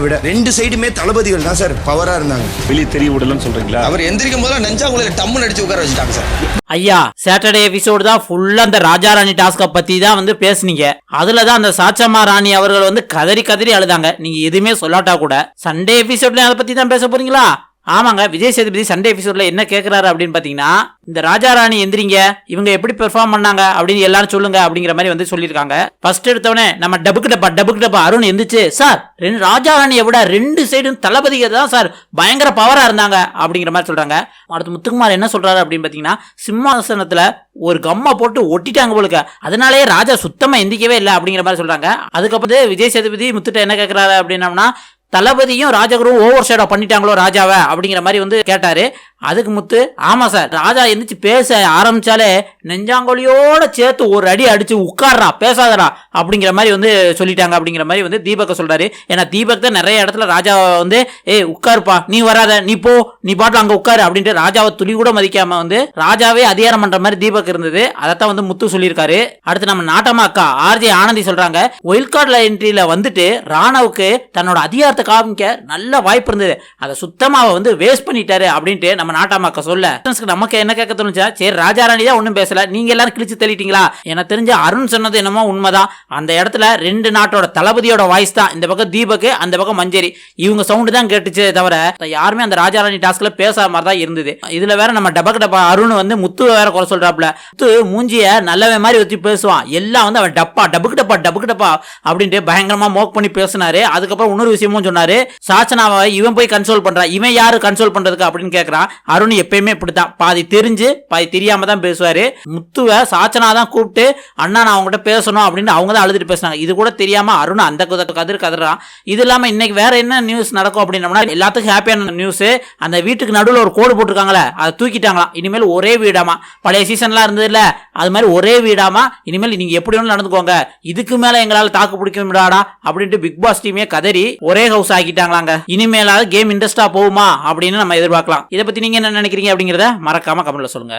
விட ரெண்டு சைடுமே தளபதிகள் தான் சார் பவரா இருந்தாங்க. வெளியே தெரிய விடலன்னு சொல்றீங்களா? அவர் எந்திரிக்கும் போது நெஞ்சாங்குள்ள டம்முன்னு அடிச்சு உட்கார வச்சுட்டாங்க சார். ஐயா, சாட்டர்டே எபிசோடு தான் ஃபுல்லா அந்த ராஜா ராணி டாஸ்கை பத்தி தான் வந்து பேசுனீங்க. அதுலதான் அந்த சாச்சம்மா ராணி அவர்கள் வந்து கதறி கதறி அழுதாங்க. நீங்க எதுவுமே சொல்லாட்டா கூட சண்டே எபிசோட்ல அதை பத்தி தான் பேச போறீங்களா? ஆமாங்க, விஜய் சேதுபதி சண்டே எபிசோட்ல என்ன கேட்கிறாரு அப்படின்னு பாத்தீங்கன்னா, இந்த ராஜா ராணி எந்திரிங்க, இவங்க எப்படி பெர்ஃபார்ம் பண்ணாங்க அப்படின்னு எல்லாரும் சொல்லுங்க அப்படிங்கிற மாதிரி வந்து சொல்லியிருக்காங்க. ஃபர்ஸ்ட் எடுத்தவனே நம்ம டபுக்கு டப்பா அருண் எந்திரிச்சு, சார் ராஜா ராணியை விட ரெண்டு சைடும் தளபதிகள் தான் சார் பயங்கர பவரா இருந்தாங்க அப்படிங்கிற மாதிரி சொல்றாங்க. அடுத்து முத்துக்குமார் என்ன சொல்றாரு அப்படின்னு பாத்தீங்கன்னா, சிம்மாசனத்துல ஒரு கம்மா போட்டு ஒட்டிட்டாங்க போலுக்க, அதனாலேயே ராஜா சுத்தமா எந்திக்கவே இல்லை அப்படிங்கிற மாதிரி சொல்றாங்க. அதுக்கப்புறம் விஜய் சேதுபதி முத்துட்ட என்ன கேட்கிறாரு அப்படின்னம்னா, தளபதியும் ராஜகுருவும் ஓவர் ஷேடோ பண்ணிட்டாங்களோ ராஜாவை அப்படிங்கிற மாதிரி வந்து கேட்டாரு. அதுக்கு முத்து, ஆமா சார், ராஜா எந்திரிச்சு பேச ஆரம்பிச்சாலே நெஞ்சாங்கொலியோட சேர்த்து ஒரு அடி அடிச்சு உட்கார்றா பேசாதடா அப்படிங்கிற மாதிரி வந்து சொல்லிட்டாங்க அப்படிங்கிற மாதிரி வந்து தீபக்க சொல்றாரு. ஏன்னா தீபக் தான் நிறைய இடத்துல ராஜாவை வந்து உட்காருப்பா, நீ வராத, நீ போ, நீ பாட்டில் அங்க உட்காரு அப்படின்ட்டு ராஜாவை துளி கூட மதிக்காம வந்து ராஜாவே அதிகாரம் பண்ற மாதிரி தீபக் இருந்தது. அதைத்தான் வந்து முத்து சொல்லியிருக்காரு. அடுத்து நம்ம நாட்டமா அக்கா ஆர்ஜே ஆனந்தி சொல்றாங்க, ஒயில்ட் கார்டு என்ட்ரியில வந்துட்டு ராணாவுக்கு தன்னோட அதிகாரத்தை காமிக்க நல்ல வாய்ப்பு இருந்தது, அதை சுத்தமா வந்து வேஸ்ட் பண்ணிட்டாரு அப்படின்ட்டு நம்ம நாட்டாமாக்க சொல்ல நமக்கு என்ன கேட்க தோணுச்சா, சரி ராஜா ராணி தான் ஒன்னும் பேசல, நீங்க எல்லாரும் கிழிச்சு தள்ளிட்டீங்களா? எனக்கு தெரிஞ்ச அருண் சொன்னது என்னமோ உண்மைதான். அந்த இடத்துல ரெண்டு நாட்டோட தளபதியோட வாய்ஸ் தான், இந்த பக்கம் தீபக், அந்த பக்கம் மஞ்சரி, இவங்க சவுண்டு தான் கேட்டுச்சு தவிர யாருமே அந்த ராஜா ராணி டாஸ்க்ல பேசாத மாதிரி தான் இருந்தது. இதுல வேற நம்ம டப்பா அருண் வந்து முத்து வேற குறை சொல்றாப்ல. முத்து மூஞ்சிய நல்லவே மாதிரி வச்சு பேசுவான், எல்லாம் வந்து அவன் டப்புக்கு டப்பா அப்படின்ட்டு பயங்கரமா மோக் பண்ணி பேசினாரு. அதுக்கப்புறம் இன்னொரு விஷயமும் சொன்னாரு, சாச்சனாவை இவன் போய் கன்சோல் பண்றான், இவன் யாரு கன்சோல் பண்றதுக்கு அப்படின்னு கேட்கறான். அருண் எப்பயுமே இப்படித்தான், பாதி தெரிஞ்சு பாதி தெரியாம தான் பேசுவாரு. முத்துவ சாச்சனா தான் கூப்பிட்டு, அண்ணா நான் அவங்ககிட்ட பேசணும் அப்படின்னு அவங்க தான் அழுதுட்டு பேசினாங்க. இது கூட தெரியாம அருண் அந்த கதறான். இது இல்லாம இன்னைக்கு வேற என்ன நியூஸ் நடக்கும் அப்படின்னா, எல்லாத்துக்கும் ஹாப்பியான நியூஸ், அந்த வீட்டுக்கு நடுவில் ஒரு கோடு போட்டிருக்காங்களே அதை தூக்கிட்டாங்களாம். இனிமேல் ஒரே வீடாமா, பழைய சீசன்லாம் இருந்தது இல்ல அது மாதிரி ஒரே வீடாமா, இனிமேல் நீங்க எப்படி வேணும் நடந்துக்கோங்க, இதுக்கு மேல எங்களால தாக்கு பிடிக்க முடியாடா அப்படின்ட்டு பிக் பாஸ் டீமே கதறி ஒரே ஹவுஸ் ஆக்கிட்டாங்களாங்க. இனிமேலாவது கேம் இன்ட்ரெஸ்டா போகுமா அப்படின்னு நம்ம எதிர்பார்க்கலாம். இதை பத்தி நீங்க என்ன நினைக்கிறீங்க அப்படிங்கறத மறக்காம கமெண்ட்ல சொல்லுங்க.